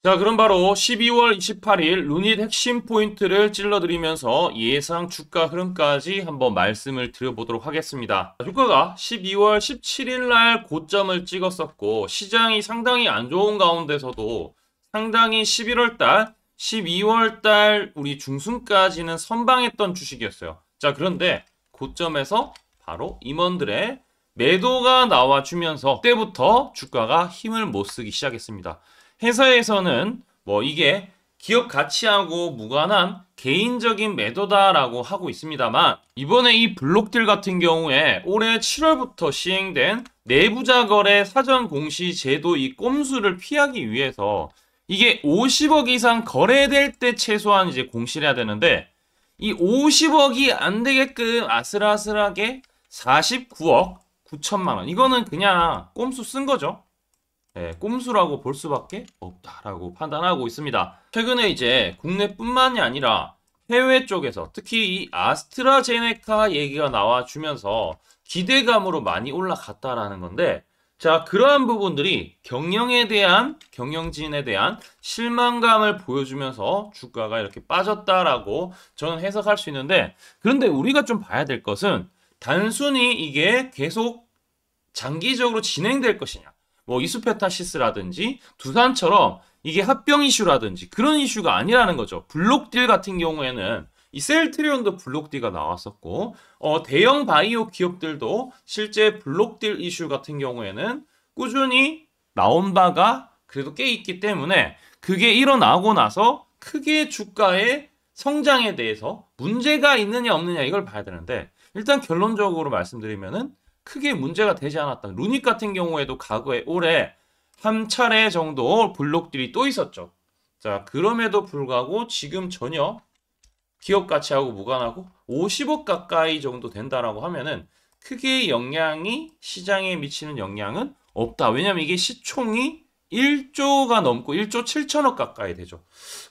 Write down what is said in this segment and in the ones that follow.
자, 그럼 바로 12월 28일 루닛 핵심 포인트를 찔러드리면서 예상 주가 흐름까지 한번 말씀을 드려보도록 하겠습니다. 주가가 12월 17일 날 고점을 찍었었고 시장이 상당히 안 좋은 가운데서도 상당히 11월 달, 12월 달 우리 중순까지는 선방했던 주식이었어요. 자, 그런데 고점에서 바로 임원들의 매도가 나와주면서 그때부터 주가가 힘을 못 쓰기 시작했습니다. 회사에서는 뭐 이게 기업 가치하고 무관한 개인적인 매도다라고 하고 있습니다만 이번에 이 블록딜 같은 경우에 올해 7월부터 시행된 내부자 거래 사전 공시 제도 이 꼼수를 피하기 위해서 이게 50억 이상 거래될 때 최소한 이제 공시를 해야 되는데 이 50억이 안 되게끔 아슬아슬하게 49억 9천만 원 이거는 그냥 꼼수 쓴 거죠. 네, 꼼수라고 볼 수밖에 없다라고 판단하고 있습니다. 최근에 이제 국내뿐만이 아니라 해외 쪽에서 특히 이 아스트라제네카 얘기가 나와주면서 기대감으로 많이 올라갔다라는 건데 자, 그러한 부분들이 경영진에 대한 실망감을 보여주면서 주가가 이렇게 빠졌다라고 저는 해석할 수 있는데 그런데 우리가 좀 봐야 될 것은 단순히 이게 계속 장기적으로 진행될 것이냐 뭐 이수페타시스라든지 두산처럼 이게 합병 이슈라든지 그런 이슈가 아니라는 거죠. 블록딜 같은 경우에는 이 셀트리온도 블록딜가 나왔었고 대형 바이오 기업들도 실제 블록딜 이슈 같은 경우에는 꾸준히 나온 바가 그래도 꽤 있기 때문에 그게 일어나고 나서 크게 주가의 성장에 대해서 문제가 있느냐 없느냐 이걸 봐야 되는데 일단 결론적으로 말씀드리면은 크게 문제가 되지 않았다. 루닛 같은 경우에도 과거에 올해 한 차례 정도 블록들이 또 있었죠. 자, 그럼에도 불구하고 지금 전혀 기업 가치하고 무관하고 50억 가까이 정도 된다라고 하면은 크게 영향이 시장에 미치는 영향은 없다. 왜냐면 이게 시총이 1조가 넘고 1조 7천억 가까이 되죠.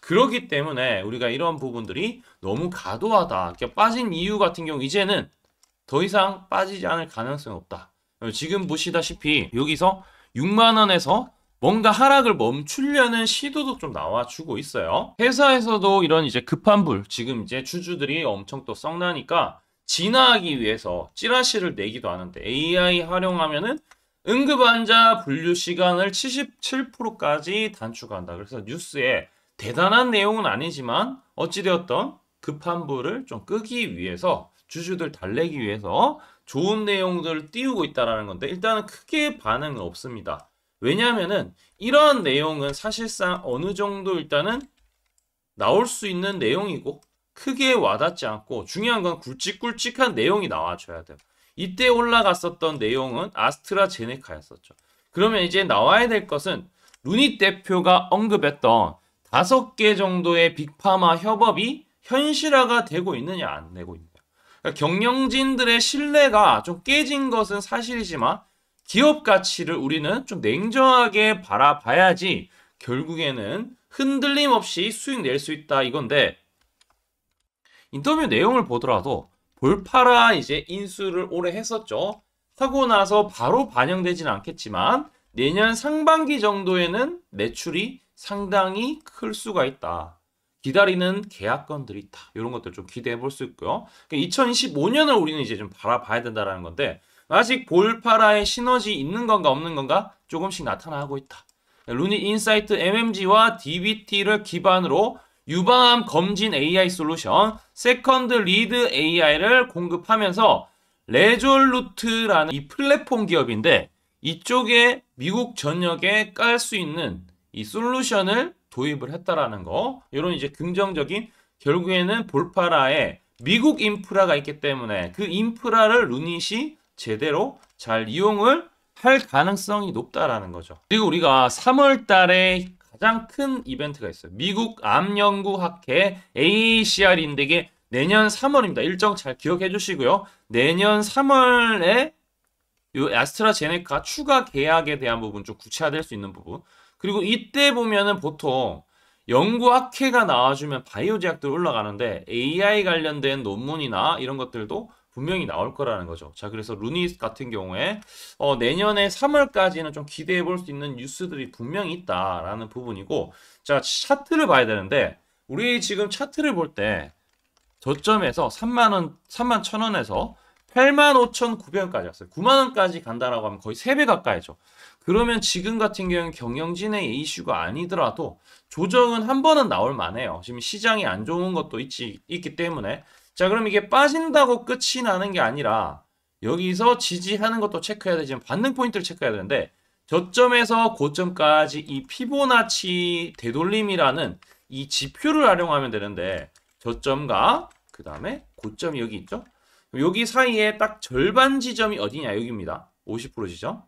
그렇기 때문에 우리가 이런 부분들이 너무 과도하다. 그러니까 빠진 이유 같은 경우 이제는 더 이상 빠지지 않을 가능성이 없다. 지금 보시다시피 여기서 6만 원에서 뭔가 하락을 멈추려는 시도도 좀 나와주고 있어요. 회사에서도 이런 이제 급한 불, 지금 이제 주주들이 엄청 또 썩나니까 진화하기 위해서 찌라시를 내기도 하는데 AI 활용하면은 응급환자 분류 시간을 77%까지 단축한다. 그래서 뉴스에 대단한 내용은 아니지만 어찌되었던 급한 불을 좀 끄기 위해서 주주들 달래기 위해서 좋은 내용들을 띄우고 있다는 건데 일단은 크게 반응은 없습니다. 왜냐하면은 이러한 내용은 사실상 어느 정도 일단은 나올 수 있는 내용이고 크게 와닿지 않고 중요한 건 굵직굵직한 내용이 나와줘야 돼요. 이때 올라갔었던 내용은 아스트라제네카였었죠. 그러면 이제 나와야 될 것은 루닛 대표가 언급했던 5개 정도의 빅파마 협업이 현실화가 되고 있느냐 안 되고 있느냐. 경영진들의 신뢰가 좀 깨진 것은 사실이지만 기업 가치를 우리는 좀 냉정하게 바라봐야지 결국에는 흔들림 없이 수익 낼 수 있다 이건데 인터뷰 내용을 보더라도 볼파라 이제 인수를 올해 했었죠. 하고 나서 바로 반영되지는 않겠지만 내년 상반기 정도에는 매출이 상당히 클 수가 있다. 기다리는 계약건들이 있다. 이런 것들 좀 기대해 볼 수 있고요. 2025년을 우리는 이제 좀 바라봐야 된다는 건데 아직 볼파라의 시너지 있는 건가 없는 건가 조금씩 나타나고 있다. 루닛 인사이트 MMG와 DBT를 기반으로 유방암 검진 AI 솔루션 세컨드 리드 AI를 공급하면서 레졸루트라는 이 플랫폼 기업인데 이쪽에 미국 전역에 깔 수 있는 이 솔루션을 도입을 했다라는 거. 이런 이제 긍정적인 결국에는 볼파라에 미국 인프라가 있기 때문에 그 인프라를 루닛이 제대로 잘 이용을 할 가능성이 높다라는 거죠. 그리고 우리가 3월 달에 가장 큰 이벤트가 있어요. 미국 암연구학회 AACR인데 이게 내년 3월입니다. 일정 잘 기억해 주시고요. 내년 3월에 이 아스트라제네카 추가 계약에 대한 부분 좀 구체화될 수 있는 부분. 그리고 이때 보면은 보통 연구학회가 나와주면 바이오 제약들 올라가는데 AI 관련된 논문이나 이런 것들도 분명히 나올 거라는 거죠. 자, 그래서 루닛 같은 경우에 내년에 3월까지는 좀 기대해 볼 수 있는 뉴스들이 분명히 있다라는 부분이고, 자, 차트를 봐야 되는데 우리 지금 차트를 볼 때 저점에서 31,000원에서 85,900원까지 왔어요. 9만원까지 간다라고 하면 거의 3배 가까이죠. 그러면 지금 같은 경우는 경영진의 이슈가 아니더라도 조정은 한 번은 나올 만해요. 지금 시장이 안 좋은 것도 있기 때문에. 자, 그럼 이게 빠진다고 끝이 나는 게 아니라 여기서 지지하는 것도 체크해야 되지만 반등 포인트를 체크해야 되는데, 저점에서 고점까지 이 피보나치 되돌림이라는 이 지표를 활용하면 되는데, 저점과 그 다음에 고점이 여기 있죠. 여기 사이에 딱 절반 지점이 어디냐, 여기입니다. 50% 지점.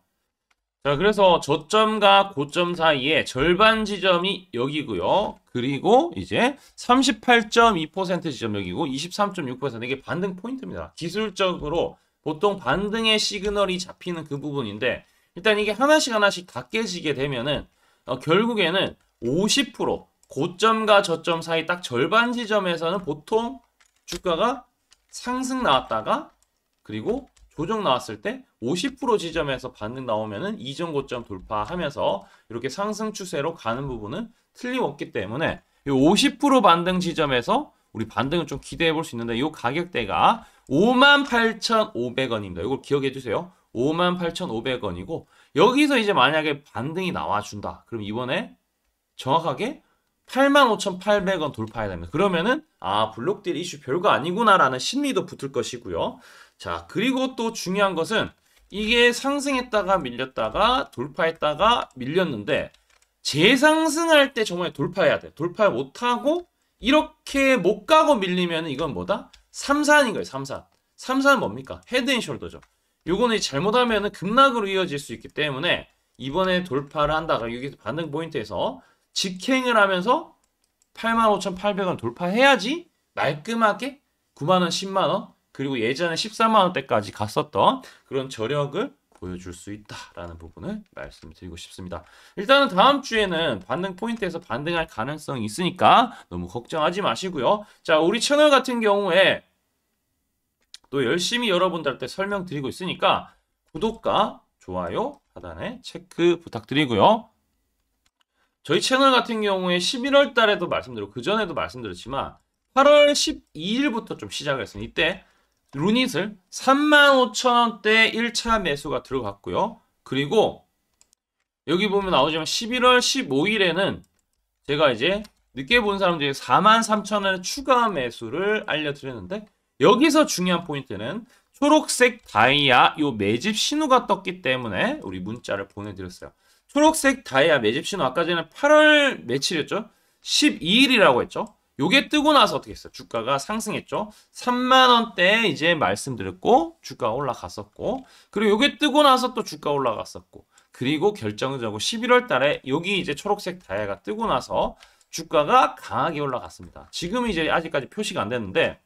자, 그래서 저점과 고점 사이에 절반 지점이 여기고요. 그리고 이제 38.2% 지점 여기고 23.6% 이게 반등 포인트입니다. 기술적으로 보통 반등의 시그널이 잡히는 그 부분인데, 일단 이게 하나씩 다 깨지게 되면은 결국에는 50% 고점과 저점 사이 딱 절반 지점에서는 보통 주가가 상승 나왔다가 그리고 조정 나왔을 때 50% 지점에서 반등 나오면은 이전 고점 돌파하면서 이렇게 상승 추세로 가는 부분은 틀림없기 때문에 이 50% 반등 지점에서 우리 반등을 좀 기대해 볼 수 있는데, 이 가격대가 58,500원입니다. 이걸 기억해 주세요. 58,500원이고 여기서 이제 만약에 반등이 나와준다. 그럼 이번에 정확하게 85,800원 돌파해야 됩니다. 그러면은 블록딜 이슈 별거 아니구나라는 심리도 붙을 것이고요. 자, 그리고 또 중요한 것은 이게 상승했다가 밀렸다가 돌파했다가 밀렸는데 재상승할 때 정말 돌파해야 돼. 돌파 못하고 이렇게 못 가고 밀리면 이건 뭐다? 3산인 거예요. 3산. 3산은 뭡니까? 헤드앤숄더죠. 요거는 잘못하면 급락으로 이어질 수 있기 때문에 이번에 돌파를 한다가 여기서 반등 포인트에서 직행을 하면서 85,800원 돌파해야지 말끔하게 9만원, 10만원 그리고 예전에 14만원대까지 갔었던 그런 저력을 보여줄 수 있다라는 부분을 말씀드리고 싶습니다. 일단은 다음 주에는 반등 포인트에서 반등할 가능성이 있으니까 너무 걱정하지 마시고요. 자, 우리 채널 같은 경우에 또 열심히 여러분들한테 설명드리고 있으니까 구독과 좋아요 하단에 체크 부탁드리고요. 저희 채널 같은 경우에 11월 달에도 말씀드렸고 그전에도 말씀드렸지만 8월 12일부터 좀 시작을 했어요. 이때 루닛을 35,000원대 1차 매수가 들어갔고요. 그리고 여기 보면 나오지만 11월 15일에는 제가 이제 늦게 본 사람들이 43,000원의 추가 매수를 알려드렸는데, 여기서 중요한 포인트는 초록색 다이아 요 매집 신호가 떴기 때문에 우리 문자를 보내드렸어요. 초록색 다이아 매집 신호 아까 전에 8월 며칠이었죠? 12일이라고 했죠? 요게 뜨고 나서 어떻게 했어요? 주가가 상승했죠? 3만원대 이제 말씀드렸고 주가가 올라갔었고, 그리고 요게 뜨고 나서 또 주가 올라갔었고, 그리고 결정적으로 11월 달에 여기 이제 초록색 다이아가 뜨고 나서 주가가 강하게 올라갔습니다. 지금 이제 아직까지 표시가 안 됐는데,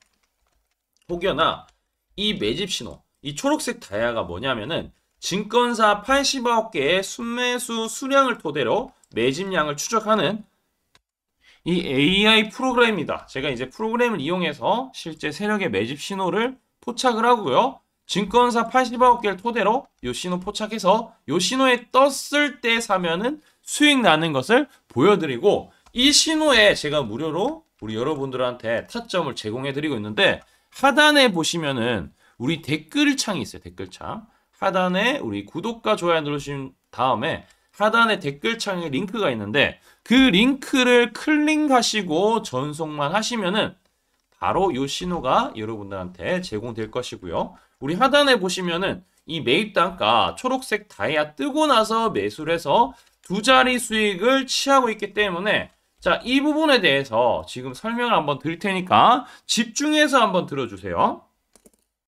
혹여나 이 매집 신호, 이 초록색 다이아가 뭐냐면은 증권사 80억 개의 순매수 수량을 토대로 매집량을 추적하는 이 AI 프로그램입니다. 제가 이제 프로그램을 이용해서 실제 세력의 매집 신호를 포착을 하고요. 증권사 80억 개를 토대로 이 신호 포착해서 이 신호에 떴을 때 사면은 수익 나는 것을 보여드리고, 이 신호에 제가 무료로 우리 여러분들한테 타점을 제공해드리고 있는데, 하단에 보시면은 우리 댓글창이 있어요. 댓글창. 하단에 우리 구독과 좋아요 누르신 다음에 하단에 댓글창에 링크가 있는데, 그 링크를 클릭하시고 전송만 하시면은 바로 이 신호가 여러분들한테 제공될 것이고요. 우리 하단에 보시면은 이 매입 단가 초록색 다이아 뜨고 나서 매수를 해서 두 자리 수익을 취하고 있기 때문에, 자, 이 부분에 대해서 지금 설명을 한번 드릴 테니까 집중해서 한번 들어주세요.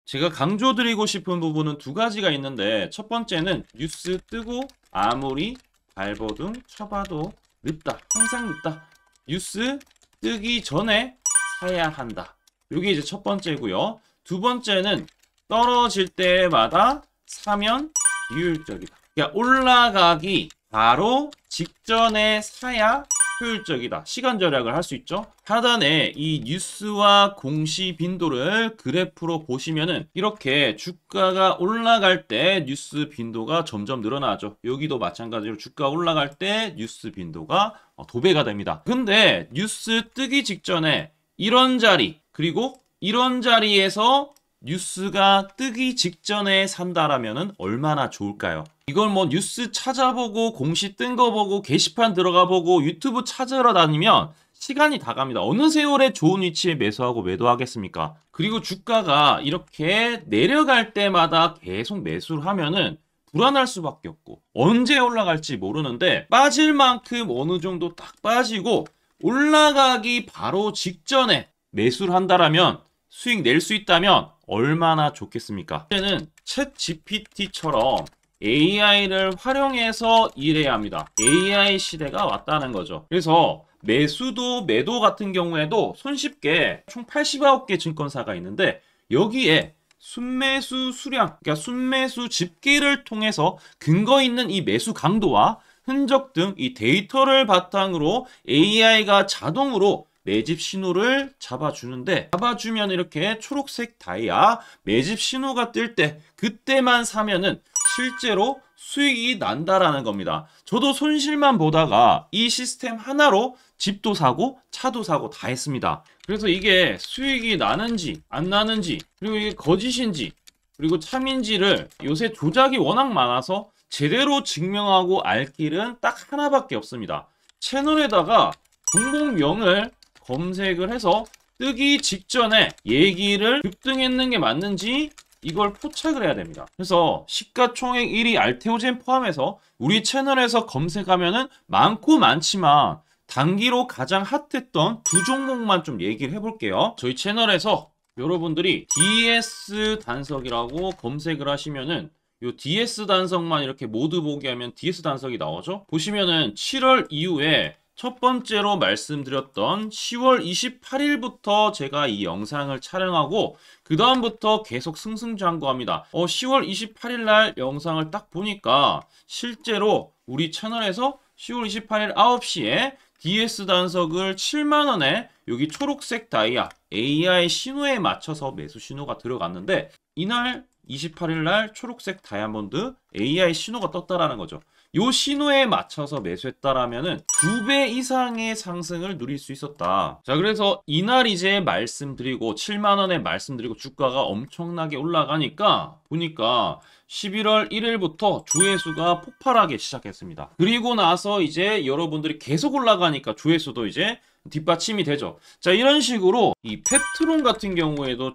제가 강조드리고 싶은 부분은 두 가지가 있는데, 첫 번째는 뉴스 뜨고 아무리 발버둥 쳐봐도 늦다. 항상 늦다. 뉴스 뜨기 전에 사야 한다. 이게 이제 첫 번째고요. 두 번째는 떨어질 때마다 사면 비효율적이다. 그러니까 올라가기 바로 직전에 사야 효율적이다. 시간 절약을 할 수 있죠. 하단에 이 뉴스와 공시 빈도를 그래프로 보시면은 이렇게 주가가 올라갈 때 뉴스 빈도가 점점 늘어나죠. 여기도 마찬가지로 주가 올라갈 때 뉴스 빈도가 도배가 됩니다. 근데 뉴스 뜨기 직전에 이런 자리 그리고 이런 자리에서 뉴스가 뜨기 직전에 산다라면은 얼마나 좋을까요? 이걸 뭐 뉴스 찾아보고 공시 뜬 거 보고 게시판 들어가 보고 유튜브 찾으러 다니면 시간이 다 갑니다. 어느 세월에 좋은 위치에 매수하고 매도하겠습니까? 그리고 주가가 이렇게 내려갈 때마다 계속 매수를 하면은 불안할 수밖에 없고 언제 올라갈지 모르는데 빠질 만큼 어느 정도 딱 빠지고 올라가기 바로 직전에 매수를 한다라면 수익 낼 수 있다면 얼마나 좋겠습니까? 이제는 챗 GPT처럼 AI를 활용해서 일해야 합니다. AI 시대가 왔다는 거죠. 그래서 매수도 매도 같은 경우에도 손쉽게 총 89개 증권사가 있는데 여기에 순매수 수량, 그러니까 순매수 집계를 통해서 근거 있는 이 매수 강도와 흔적 등 이 데이터를 바탕으로 AI가 자동으로 매집 신호를 잡아주면 이렇게 초록색 다이아 매집 신호가 뜰 때 그때만 사면은 실제로 수익이 난다라는 겁니다. 저도 손실만 보다가 이 시스템 하나로 집도 사고 차도 사고 다 했습니다. 그래서 이게 수익이 나는지 안 나는지 그리고 이게 거짓인지 그리고 참인지를 요새 조작이 워낙 많아서 제대로 증명하고 알 길은 딱 하나밖에 없습니다. 채널에다가 종목명을 검색을 해서 뜨기 직전에 얘기를 급등했는 게 맞는지 이걸 포착을 해야 됩니다. 그래서 시가총액 1위 알테오젠 포함해서 우리 채널에서 검색하면은 많고 많지만 단기로 가장 핫했던 두 종목만 좀 얘기를 해볼게요. 저희 채널에서 여러분들이 DS 단석이라고 검색을 하시면은 요 DS 단석만 이렇게 모두 보게 하면 DS 단석이 나오죠. 보시면은 7월 이후에 첫 번째로 말씀드렸던 10월 28일부터 제가 이 영상을 촬영하고 그 다음부터 계속 승승장구합니다. 10월 28일 날 영상을 딱 보니까 실제로 우리 채널에서 10월 28일 9시에 DS 단석을 7만원에 여기 초록색 다이아 AI 신호에 맞춰서 매수 신호가 들어갔는데 이날 28일 날 초록색 다이아몬드 AI 신호가 떴다라는 거죠. 요 신호에 맞춰서 매수했다라면은 2배 이상의 상승을 누릴 수 있었다. 자, 그래서 이날 이제 말씀드리고 7만원에 말씀드리고 주가가 엄청나게 올라가니까 보니까 11월 1일부터 조회수가 폭발하기 시작했습니다. 그리고 나서 이제 여러분들이 계속 올라가니까 조회수도 이제 뒷받침이 되죠. 자, 이런 식으로 이 펩트론 같은 경우에도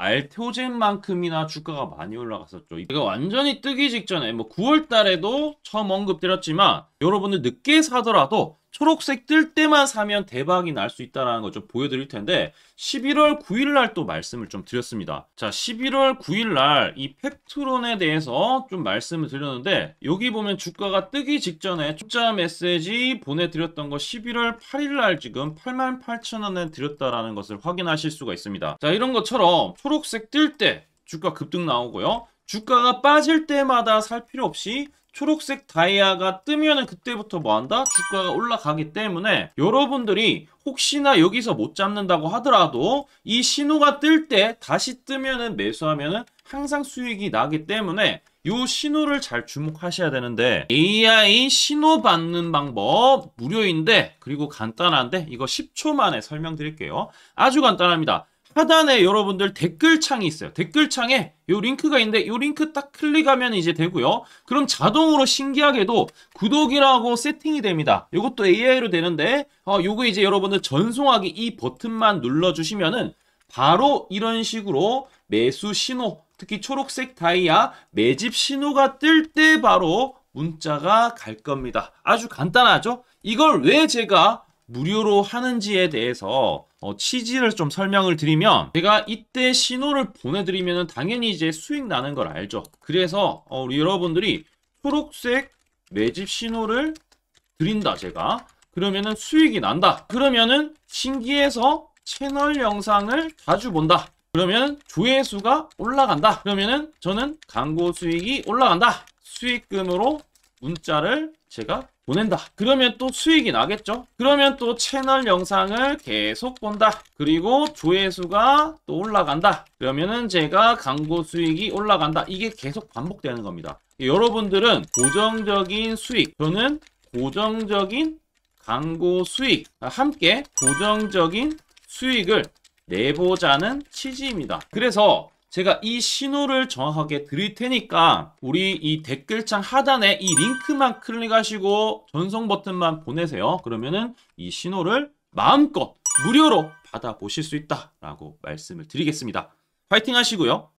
알테오젠만큼이나 주가가 많이 올라갔었죠. 이거 완전히 뜨기 직전에 뭐 9월 달에도 처음 언급드렸지만 여러분들 늦게 사더라도 초록색 뜰 때만 사면 대박이 날 수 있다는 거 좀 보여드릴 텐데 11월 9일 날 또 말씀을 좀 드렸습니다. 자, 11월 9일 날 이 펩트론에 대해서 좀 말씀을 드렸는데 여기 보면 주가가 뜨기 직전에 투자 메시지 보내드렸던 거 11월 8일 날 지금 88,000원에 드렸다라는 것을 확인하실 수가 있습니다. 자, 이런 것처럼 초록색 뜰 때 주가 급등 나오고요. 주가가 빠질 때마다 살 필요 없이 초록색 다이아가 뜨면은 그때부터 뭐한다? 주가가 올라가기 때문에 여러분들이 혹시나 여기서 못 잡는다고 하더라도 이 신호가 뜰 때 다시 뜨면은 매수하면은 항상 수익이 나기 때문에 이 신호를 잘 주목하셔야 되는데 AI 신호 받는 방법 무료인데 그리고 간단한데 이거 10초 만에 설명드릴게요. 아주 간단합니다. 하단에 여러분들 댓글창이 있어요. 댓글창에 요 링크가 있는데 요 링크 딱 클릭하면 이제 되고요. 그럼 자동으로 신기하게도 구독이라고 세팅이 됩니다. 요것도 AI로 되는데 요거 이제 여러분들 전송하기 이 버튼만 눌러주시면은 바로 이런 식으로 매수 신호, 특히 초록색 다이아 매집 신호가 뜰 때 바로 문자가 갈 겁니다. 아주 간단하죠? 이걸 왜 제가 무료로 하는지에 대해서 취지를 좀 설명을 드리면 제가 이때 신호를 보내드리면 당연히 이제 수익 나는 걸 알죠. 그래서 우리 여러분들이 초록색 매집 신호를 드린다 제가 그러면은 수익이 난다. 그러면은 신기해서 채널 영상을 자주 본다. 그러면 조회수가 올라간다. 그러면은 저는 광고 수익이 올라간다. 수익금으로 문자를 제가 보낸다. 그러면 또 수익이 나겠죠? 그러면 또 채널 영상을 계속 본다. 그리고 조회수가 또 올라간다. 그러면은 제가 광고 수익이 올라간다. 이게 계속 반복되는 겁니다. 여러분들은 고정적인 수익, 저는 고정적인 광고 수익, 함께 고정적인 수익을 내보자는 취지입니다. 그래서 제가 이 신호를 정확하게 드릴 테니까 우리 이 댓글창 하단에 이 링크만 클릭하시고 전송 버튼만 보내세요. 그러면은 이 신호를 마음껏 무료로 받아보실 수 있다라고 말씀을 드리겠습니다. 파이팅 하시고요.